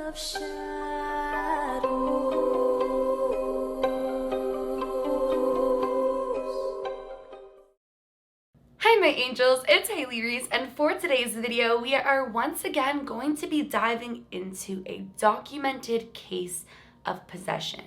of shadows. Hi my angels, it's Hailey Reese, and for today's video we are once again going to be diving into a documented case of possession,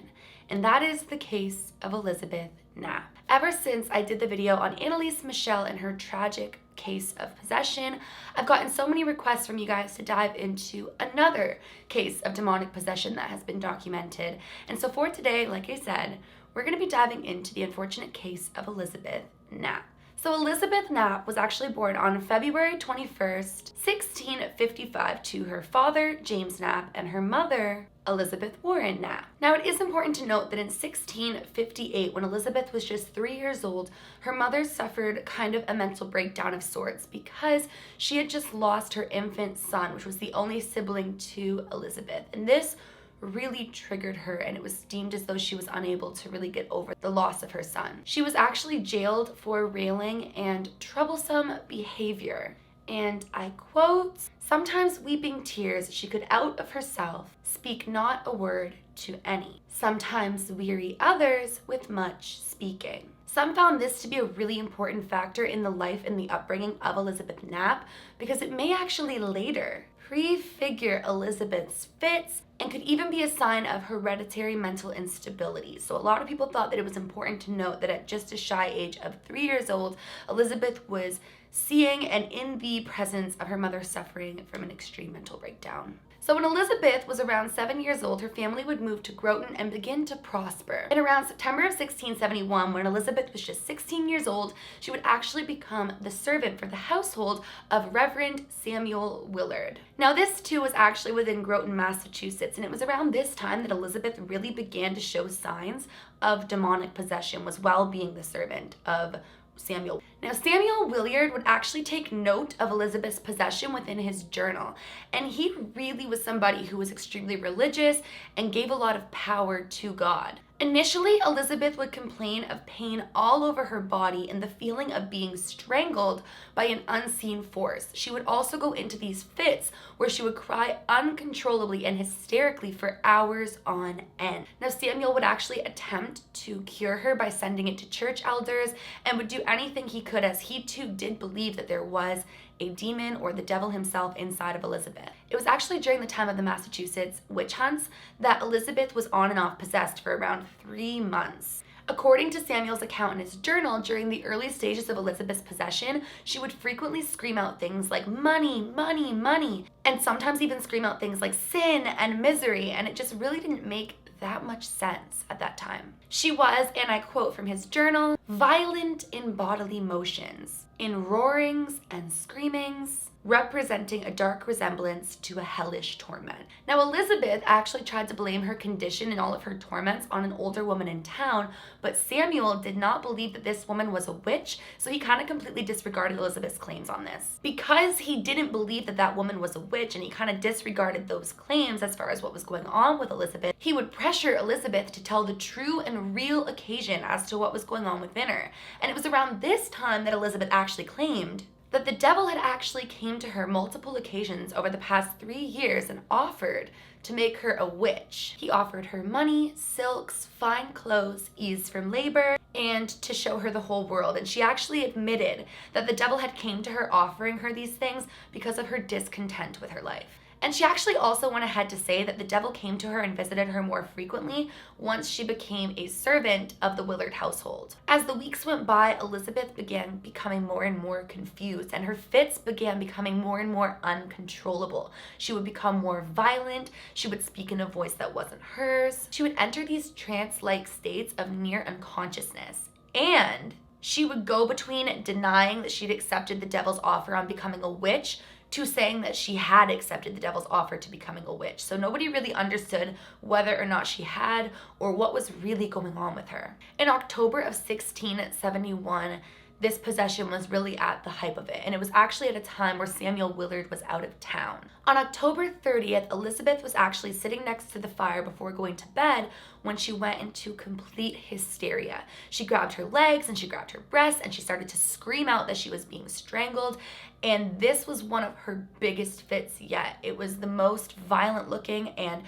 and that is the case of Elizabeth Knapp. Ever since I did the video on Annalise Michelle and her tragic case of possession, I've gotten so many requests from you guys to dive into another case of demonic possession that has been documented. And so for today, like I said, we're going to be diving into the unfortunate case of Elizabeth Knapp. So Elizabeth Knapp was actually born on February 21st, 1655 to her father, James Knapp, and her mother, Elizabeth Warren Knapp. Now it is important to note that in 1658, when Elizabeth was just 3 years old, her mother suffered kind of a mental breakdown of sorts because she had just lost her infant son, which was the only sibling to Elizabeth. And this really triggered her, and it was deemed as though she was unable to really get over the loss of her son. She was actually jailed for railing and troublesome behavior. And I quote, "Sometimes weeping tears she could out of herself speak not a word to any. Sometimes weary others with much speaking." Some found this to be a really important factor in the life and the upbringing of Elizabeth Knapp because it may actually later prefigure Elizabeth's fits and could even be a sign of hereditary mental instability. So a lot of people thought that it was important to note that at just a shy age of 3 years old, Elizabeth was seeing and in the presence of her mother suffering from an extreme mental breakdown. So when Elizabeth was around 7 years old, her family would move to Groton and begin to prosper. And around September of 1671, when Elizabeth was just 16 years old, she would actually become the servant for the household of Reverend Samuel Willard. Now this too was actually within Groton, Massachusetts, and it was around this time that Elizabeth really began to show signs of demonic possession, was while being the servant of Samuel. Now, Samuel Willard would actually take note of Elizabeth's possession within his journal, and he really was somebody who was extremely religious and gave a lot of power to God. Initially, Elizabeth would complain of pain all over her body and the feeling of being strangled by an unseen force. She would also go into these fits where she would cry uncontrollably and hysterically for hours on end. Now, Samuel would actually attempt to cure her by sending it to church elders and would do anything he could, as he too did believe that there was a demon or the devil himself inside of Elizabeth. It was actually during the time of the Massachusetts witch hunts that Elizabeth was on and off possessed for around 3 months. According to Samuel's account in his journal, during the early stages of Elizabeth's possession, she would frequently scream out things like money, money, money, and sometimes even scream out things like sin and misery, and it just really didn't make that much sense at that time. She was, and I quote from his journal, "violent in bodily motions, in roarings and screamings, representing a dark resemblance to a hellish torment." Now, Elizabeth actually tried to blame her condition and all of her torments on an older woman in town, but Samuel did not believe that this woman was a witch, so he kind of completely disregarded Elizabeth's claims on this. Because he didn't believe that that woman was a witch, and he kind of disregarded those claims as far as what was going on with Elizabeth, he would pressure Elizabeth to tell the true and real occasion as to what was going on within her. And it was around this time that Elizabeth actually claimed that the devil had actually came to her multiple occasions over the past 3 years and offered to make her a witch. He offered her money, silks, fine clothes, ease from labor, and to show her the whole world. And she actually admitted that the devil had came to her offering her these things because of her discontent with her life. And she actually also went ahead to say that the devil came to her and visited her more frequently once she became a servant of the Willard household. As the weeks went by, Elizabeth began becoming more and more confused, and her fits began becoming more and more uncontrollable. She would become more violent. She would speak in a voice that wasn't hers. She would enter these trance-like states of near unconsciousness. And she would go between denying that she'd accepted the devil's offer on becoming a witch to saying that she had accepted the devil's offer to becoming a witch. So nobody really understood whether or not she had or what was really going on with her. In October of 1671, this possession was really at the hype of it, and it was actually at a time where Samuel Willard was out of town. On October 30th, Elizabeth was actually sitting next to the fire before going to bed when she went into complete hysteria. She grabbed her legs and she grabbed her breasts and she started to scream out that she was being strangled, and this was one of her biggest fits yet. It was the most violent looking, and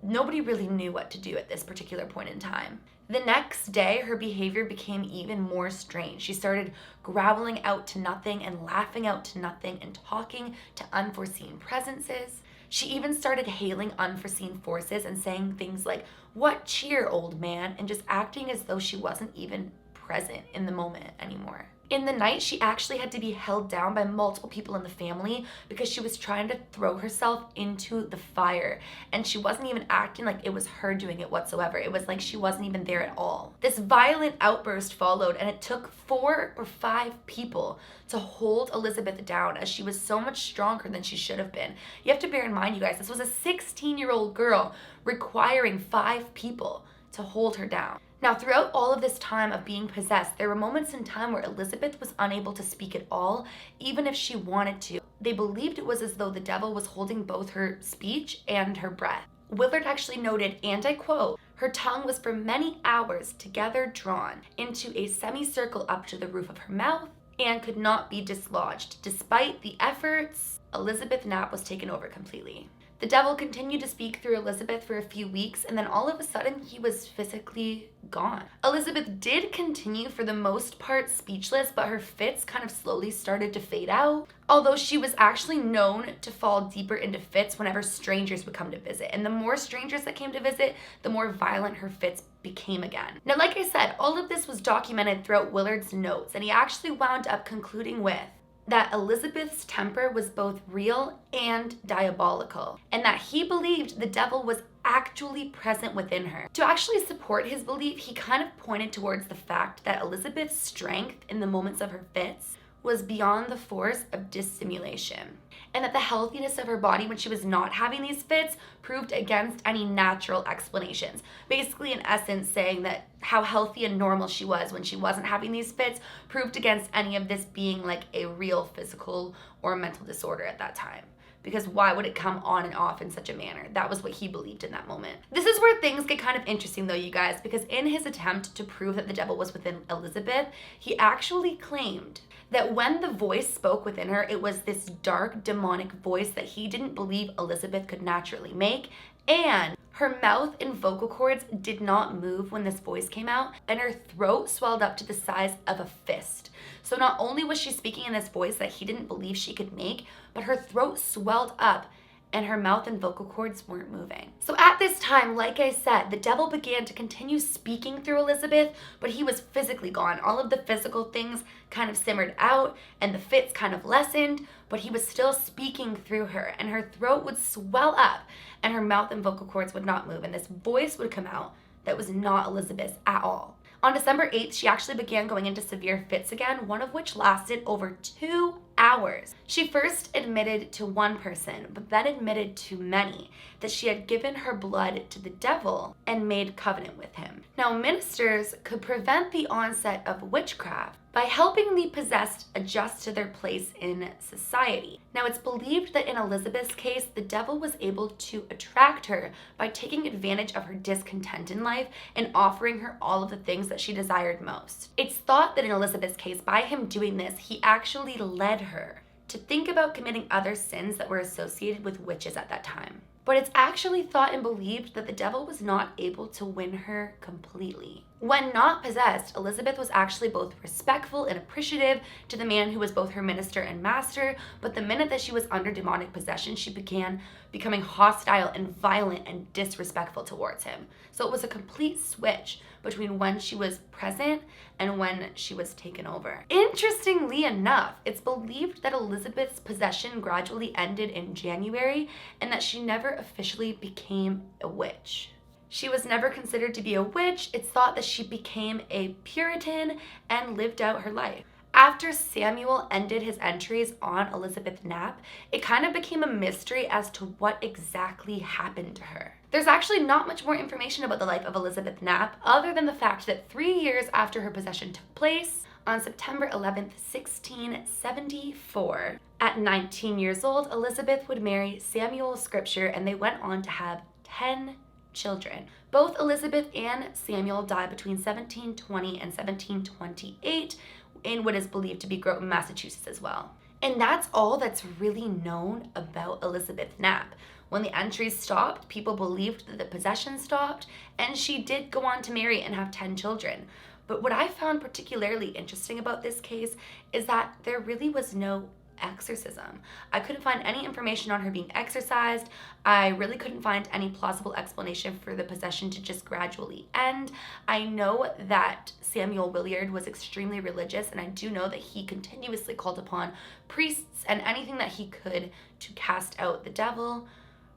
nobody really knew what to do at this particular point in time. The next day, her behavior became even more strange. She started growling out to nothing and laughing out to nothing and talking to unforeseen presences. She even started hailing unforeseen forces and saying things like, "What cheer, old man?" and just acting as though she wasn't even present in the moment anymore. In the night, she actually had to be held down by multiple people in the family because she was trying to throw herself into the fire, and she wasn't even acting like it was her doing it whatsoever. It was like she wasn't even there at all. This violent outburst followed, and it took 4 or 5 people to hold Elizabeth down, as she was so much stronger than she should have been. You have to bear in mind, you guys, this was a 16-year-old girl requiring 5 people to hold her down. Now, throughout all of this time of being possessed, there were moments in time where Elizabeth was unable to speak at all, even if she wanted to. They believed it was as though the devil was holding both her speech and her breath. Willard actually noted, and I quote, "Her tongue was for many hours together drawn into a semicircle up to the roof of her mouth and could not be dislodged. Despite the efforts, Elizabeth Knapp was taken over completely." The devil continued to speak through Elizabeth for a few weeks, and then all of a sudden he was physically gone. Elizabeth did continue for the most part speechless, but her fits kind of slowly started to fade out, although she was actually known to fall deeper into fits whenever strangers would come to visit. And the more strangers that came to visit, the more violent her fits became again. Now, like I said, all of this was documented throughout Willard's notes, and he actually wound up concluding with that Elizabeth's temper was both real and diabolical, and that he believed the devil was actually present within her. To actually support his belief, he kind of pointed towards the fact that Elizabeth's strength in the moments of her fits was beyond the force of dissimulation, and that the healthiness of her body when she was not having these fits proved against any natural explanations. Basically, in essence, saying that how healthy and normal she was when she wasn't having these fits proved against any of this being like a real physical or mental disorder at that time. Because why would it come on and off in such a manner? That was what he believed in that moment. This is where things get kind of interesting though, you guys, because in his attempt to prove that the devil was within Elizabeth, he actually claimed that when the voice spoke within her, it was this dark, demonic voice that he didn't believe Elizabeth could naturally make, and her mouth and vocal cords did not move when this voice came out, and her throat swelled up to the size of a fist. So not only was she speaking in this voice that he didn't believe she could make, but her throat swelled up and her mouth and vocal cords weren't moving. So at this time, like I said, the devil began to continue speaking through Elizabeth, but he was physically gone. All of the physical things kind of simmered out and the fits kind of lessened, but he was still speaking through her, and her throat would swell up and her mouth and vocal cords would not move, and this voice would come out that was not Elizabeth's at all. On December 8th, she actually began going into severe fits again, one of which lasted over 2 hours. She first admitted to one person, but then admitted to many, that she had given her blood to the devil and made covenant with him. Now, ministers could prevent the onset of witchcraft by helping the possessed adjust to their place in society. Now, it's believed that in Elizabeth's case, the devil was able to attract her by taking advantage of her discontent in life and offering her all of the things that she desired most. It's thought that in Elizabeth's case, by him doing this, he actually led her to think about committing other sins that were associated with witches at that time. But it's actually thought and believed that the devil was not able to win her completely. When not possessed, Elizabeth was actually both respectful and appreciative to the man who was both her minister and master, but the minute that she was under demonic possession, she began becoming hostile and violent and disrespectful towards him. So it was a complete switch between when she was present and when she was taken over. Interestingly enough, it's believed that Elizabeth's possession gradually ended in January and that she never officially became a witch. She was never considered to be a witch. It's thought that she became a Puritan and lived out her life. After Samuel ended his entries on Elizabeth Knapp, it kind of became a mystery as to what exactly happened to her. There's actually not much more information about the life of Elizabeth Knapp other than the fact that 3 years after her possession took place, on September 11th, 1674. At 19 years old, Elizabeth would marry Samuel Scripture, and they went on to have 10 children. Both Elizabeth and Samuel died between 1720 and 1728 in what is believed to be Groton, Massachusetts as well. And that's all that's really known about Elizabeth Knapp. When the entries stopped, people believed that the possession stopped, and she did go on to marry and have 10 children. But what I found particularly interesting about this case is that there really was no exorcism. I couldn't find any information on her being exorcised. I really couldn't find any plausible explanation for the possession to just gradually end. I know that Samuel Williard was extremely religious, and I do know that he continuously called upon priests and anything that he could to cast out the devil,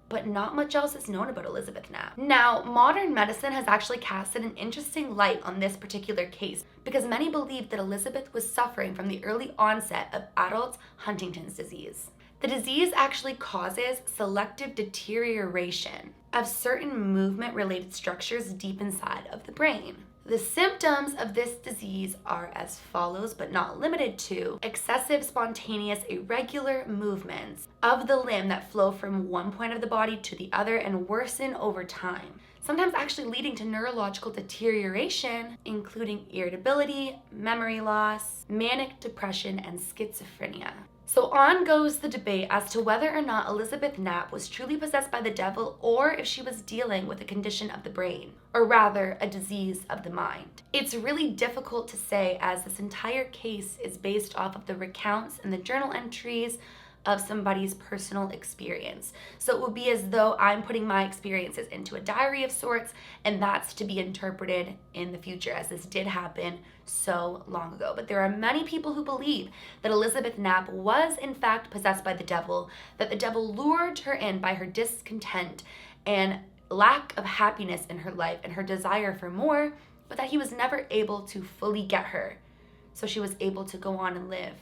but not much else is known about Elizabeth Knapp. Now, modern medicine has actually casted an interesting light on this particular case because many believe that Elizabeth was suffering from the early onset of adult Huntington's disease. The disease actually causes selective deterioration of certain movement-related structures deep inside of the brain. The symptoms of this disease are as follows, but not limited to: excessive, spontaneous, irregular movements of the limb that flow from one point of the body to the other and worsen over time, sometimes actually leading to neurological deterioration, including irritability, memory loss, manic depression, and schizophrenia. So on goes the debate as to whether or not Elizabeth Knapp was truly possessed by the devil or if she was dealing with a condition of the brain, or rather a disease of the mind. It's really difficult to say as this entire case is based off of the recounts and the journal entries of somebody's personal experience. So it would be as though I'm putting my experiences into a diary of sorts, and that's to be interpreted in the future, as this did happen so long ago. But there are many people who believe that Elizabeth Knapp was in fact possessed by the devil, that the devil lured her in by her discontent and lack of happiness in her life and her desire for more, but that he was never able to fully get her. So she was able to go on and live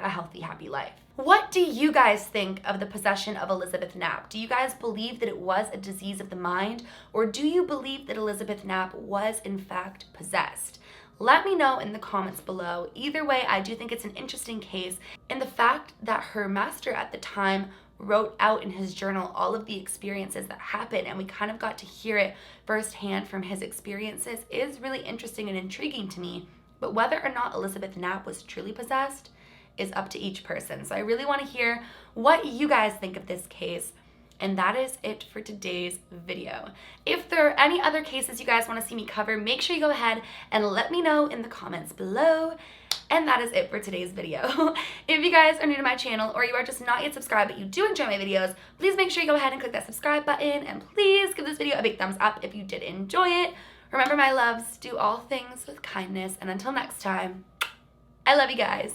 a healthy, happy life. What do you guys think of the possession of Elizabeth Knapp? Do you guys believe that it was a disease of the mind, or do you believe that Elizabeth Knapp was in fact possessed? Let me know in the comments below. Either way, I do think it's an interesting case, and the fact that her master at the time wrote out in his journal all of the experiences that happened, and we kind of got to hear it firsthand from his experiences, is really interesting and intriguing to me. But whether or not Elizabeth Knapp was truly possessed is up to each person. So I really want to hear what you guys think of this case. And that is it for today's video. If there are any other cases you guys want to see me cover, make sure you go ahead and let me know in the comments below. And that is it for today's video. If you guys are new to my channel, or you are just not yet subscribed but you do enjoy my videos, please make sure you go ahead and click that subscribe button, and please give this video a big thumbs up if you did enjoy it. Remember, my loves, do all things with kindness, and until next time, I love you guys.